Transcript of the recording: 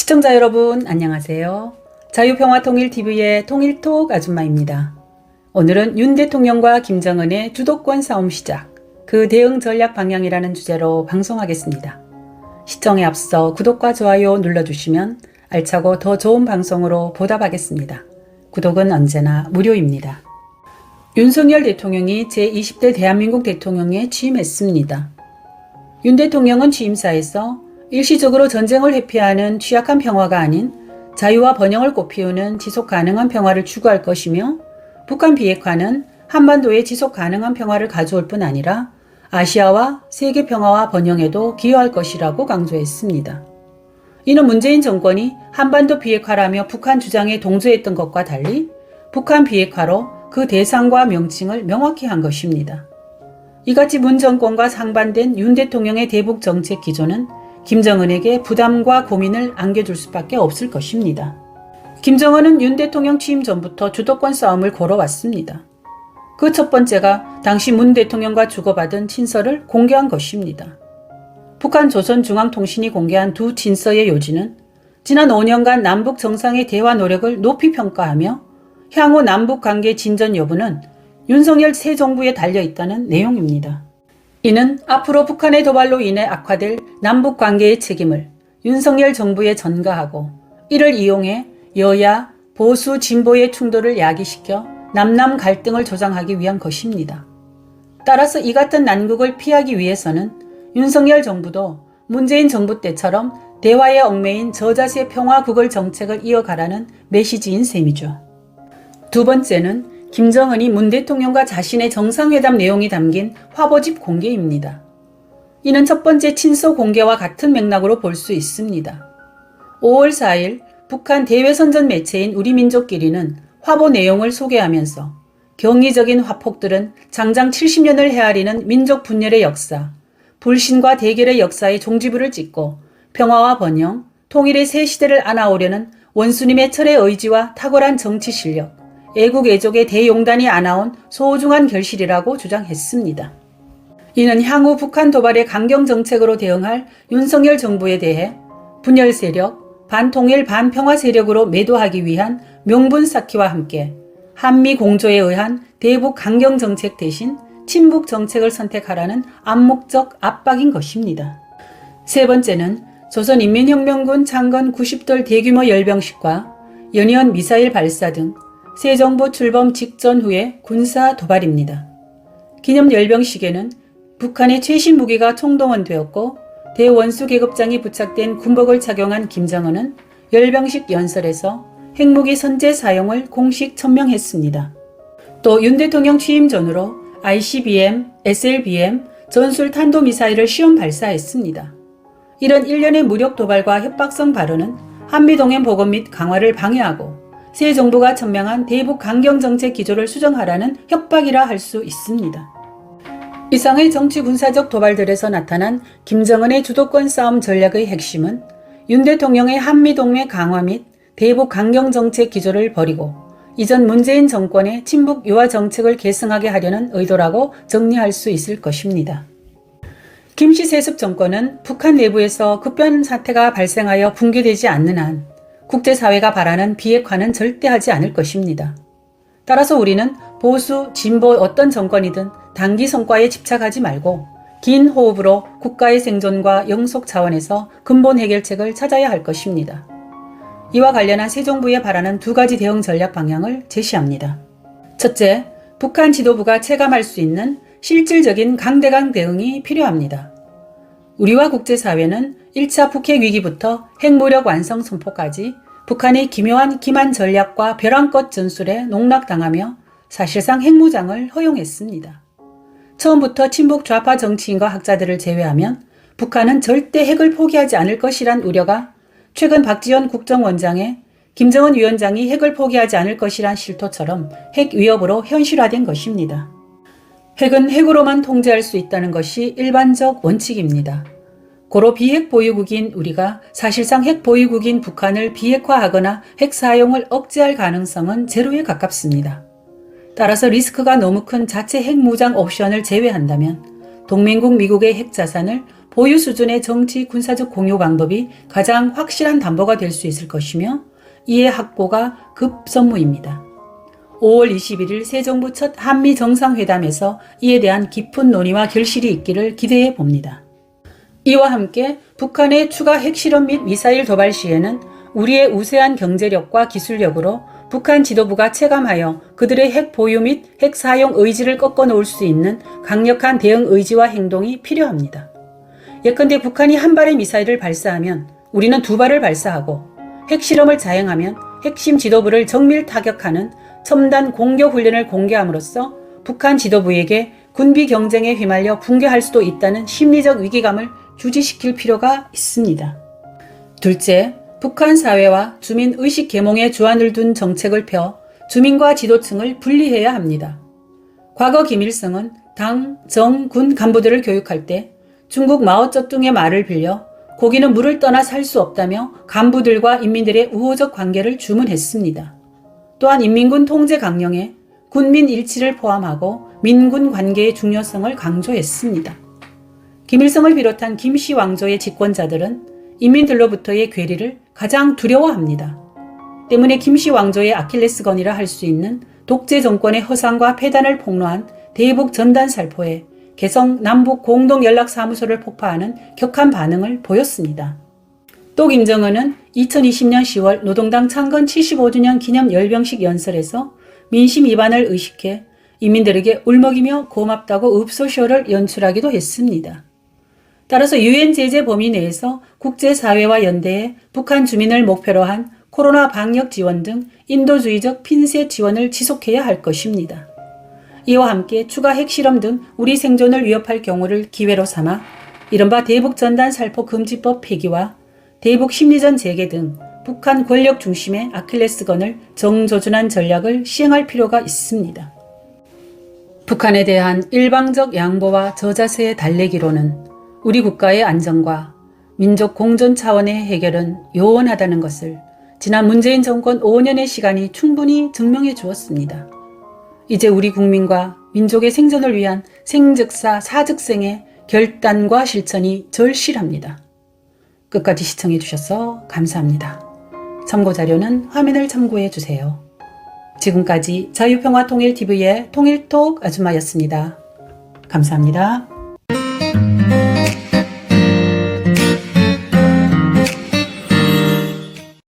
시청자 여러분 안녕하세요. 자유평화통일TV의 통일톡 아줌마입니다. 오늘은 윤 대통령과 김정은의 주도권 싸움 시작, 그 대응 전략 방향이라는 주제로 방송하겠습니다. 시청에 앞서 구독과 좋아요 눌러주시면 알차고 더 좋은 방송으로 보답하겠습니다. 구독은 언제나 무료입니다. 윤석열 대통령이 제20대 대한민국 대통령에 취임했습니다. 윤 대통령은 취임사에서 일시적으로 전쟁을 회피하는 취약한 평화가 아닌 자유와 번영을 꽃피우는 지속가능한 평화를 추구할 것이며, 북한 비핵화는 한반도의 지속가능한 평화를 가져올 뿐 아니라 아시아와 세계 평화와 번영에도 기여할 것이라고 강조했습니다. 이는 문재인 정권이 한반도 비핵화라며 북한 주장에 동조했던 것과 달리 북한 비핵화로 그 대상과 명칭을 명확히 한 것입니다. 이같이 문 정권과 상반된 윤 대통령의 대북 정책 기조는 김정은에게 부담과 고민을 안겨줄 수밖에 없을 것입니다. 김정은은 윤 대통령 취임 전부터 주도권 싸움을 걸어왔습니다. 그 첫 번째가 당시 문 대통령과 주고받은 친서를 공개한 것입니다. 북한 조선중앙통신이 공개한 두 친서의 요지는 지난 5년간 남북 정상의 대화 노력을 높이 평가하며 향후 남북관계 진전 여부는 윤석열 새 정부에 달려있다는 내용입니다. 이는 앞으로 북한의 도발로 인해 악화될 남북관계의 책임을 윤석열 정부에 전가하고, 이를 이용해 여야, 보수, 진보의 충돌을 야기시켜 남남 갈등을 조장하기 위한 것입니다. 따라서 이 같은 난국을 피하기 위해서는 윤석열 정부도 문재인 정부 때처럼 대화에 얽매인 저자세 평화국을 정책을 이어가라는 메시지인 셈이죠. 두 번째는 김정은이 문 대통령과 자신의 정상회담 내용이 담긴 화보집 공개입니다. 이는 첫 번째 친서 공개와 같은 맥락으로 볼 수 있습니다. 5월 4일 북한 대외선전 매체인 우리민족끼리는 화보 내용을 소개하면서 경이적인 화폭들은 장장 70년을 헤아리는 민족 분열의 역사, 불신과 대결의 역사의 종지부를 찍고 평화와 번영, 통일의 새 시대를 안아오려는 원수님의 철의 의지와 탁월한 정치 실력, 애국 애족의 대용단이 안아온 소중한 결실이라고 주장했습니다. 이는 향후 북한 도발의 강경 정책으로 대응할 윤석열 정부에 대해 분열 세력, 반통일 반평화 세력으로 매도하기 위한 명분 쌓기와 함께 한미 공조에 의한 대북 강경 정책 대신 친북 정책을 선택하라는 암묵적 압박인 것입니다. 세 번째는 조선인민혁명군 창건 90돌 대규모 열병식과 연이은 미사일 발사 등 새 정부 출범 직전 후의 군사 도발입니다. 기념 열병식에는 북한의 최신 무기가 총동원되었고 대원수 계급장이 부착된 군복을 착용한 김정은은 열병식 연설에서 핵무기 선제 사용을 공식 천명했습니다. 또 윤 대통령 취임 전후로 ICBM, SLBM, 전술 탄도미사일을 시험 발사했습니다. 이런 일련의 무력 도발과 협박성 발언은 한미동맹 복원 및 강화를 방해하고 새 정부가 천명한 대북 강경 정책 기조를 수정하라는 협박이라 할 수 있습니다. 이상의 정치 군사적 도발들에서 나타난 김정은의 주도권 싸움 전략의 핵심은 윤 대통령의 한미동맹 강화 및 대북 강경 정책 기조를 버리고 이전 문재인 정권의 친북 유화 정책을 계승하게 하려는 의도라고 정리할 수 있을 것입니다. 김씨 세습 정권은 북한 내부에서 급변 사태가 발생하여 붕괴되지 않는 한 국제사회가 바라는 비핵화는 절대 하지 않을 것입니다. 따라서 우리는 보수, 진보 어떤 정권이든 단기 성과에 집착하지 말고 긴 호흡으로 국가의 생존과 영속 차원에서 근본 해결책을 찾아야 할 것입니다. 이와 관련한 새 정부에 바라는 두 가지 대응 전략 방향을 제시합니다. 첫째, 북한 지도부가 체감할 수 있는 실질적인 강대강 대응이 필요합니다. 우리와 국제사회는 1차 북핵 위기부터 핵무력 완성 선포까지 북한의 기묘한 기만 전략과 벼랑끝 전술에 농락당하며 사실상 핵무장을 허용했습니다. 처음부터 친북 좌파 정치인과 학자들을 제외하면 북한은 절대 핵을 포기하지 않을 것이란 우려가 최근 박지원 국정원장의 김정은 위원장이 핵을 포기하지 않을 것이란 실토처럼 핵 위협으로 현실화된 것입니다. 핵은 핵으로만 통제할 수 있다는 것이 일반적 원칙입니다. 고로 비핵 보유국인 우리가 사실상 핵 보유국인 북한을 비핵화하거나 핵 사용을 억제할 가능성은 제로에 가깝습니다. 따라서 리스크가 너무 큰 자체 핵무장 옵션을 제외한다면 동맹국 미국의 핵 자산을 보유 수준의 정치 군사적 공유 방법이 가장 확실한 담보가 될 수 있을 것이며 이에 확보가 급선무입니다. 5월 21일 새 정부 첫 한미 정상회담에서 이에 대한 깊은 논의와 결실이 있기를 기대해 봅니다. 이와 함께 북한의 추가 핵실험 및 미사일 도발 시에는 우리의 우세한 경제력과 기술력으로 북한 지도부가 체감하여 그들의 핵 보유 및 핵 사용 의지를 꺾어놓을 수 있는 강력한 대응 의지와 행동이 필요합니다. 예컨대 북한이 한 발의 미사일을 발사하면 우리는 두 발을 발사하고 핵실험을 자행하면 핵심 지도부를 정밀 타격하는 첨단 공격 훈련을 공개함으로써 북한 지도부에게 군비 경쟁에 휘말려 붕괴할 수도 있다는 심리적 위기감을 유지시킬 필요가 있습니다. 둘째, 북한 사회와 주민 의식 계몽에 주안을 둔 정책을 펴 주민과 지도층을 분리해야 합니다. 과거 김일성은 당, 정, 군 간부들을 교육할 때 중국 마오쩌둥의 말을 빌려 고기는 물을 떠나 살 수 없다며 간부들과 인민들의 우호적 관계를 주문했습니다. 또한 인민군 통제 강령에 군민 일치를 포함하고 민군 관계의 중요성을 강조했습니다. 김일성을 비롯한 김씨 왕조의 집권자들은 인민들로부터의 괴리를 가장 두려워합니다. 때문에 김씨 왕조의 아킬레스건이라 할 수 있는 독재 정권의 허상과 폐단을 폭로한 대북 전단 살포에 개성 남북 공동연락사무소를 폭파하는 격한 반응을 보였습니다. 또 김정은은 2020년 10월 노동당 창건 75주년 기념 열병식 연설에서 민심 위반을 의식해 인민들에게 울먹이며 고맙다고 읍소쇼를 연출하기도 했습니다. 따라서 유엔 제재 범위 내에서 국제사회와 연대해 북한 주민을 목표로 한 코로나 방역 지원 등 인도주의적 핀셋 지원을 지속해야 할 것입니다. 이와 함께 추가 핵실험 등 우리 생존을 위협할 경우를 기회로 삼아 이른바 대북전단 살포 금지법 폐기와 대북 심리전 재개 등 북한 권력 중심의 아킬레스건을 정조준한 전략을 시행할 필요가 있습니다. 북한에 대한 일방적 양보와 저자세의 달래기로는 우리 국가의 안정과 민족 공존 차원의 해결은 요원하다는 것을 지난 문재인 정권 5년의 시간이 충분히 증명해 주었습니다. 이제 우리 국민과 민족의 생존을 위한 생즉사 사즉생의 결단과 실천이 절실합니다. 끝까지 시청해 주셔서 감사합니다. 참고자료는 화면을 참고해 주세요. 지금까지 자유평화통일TV의 통일톡 아줌마였습니다. 감사합니다.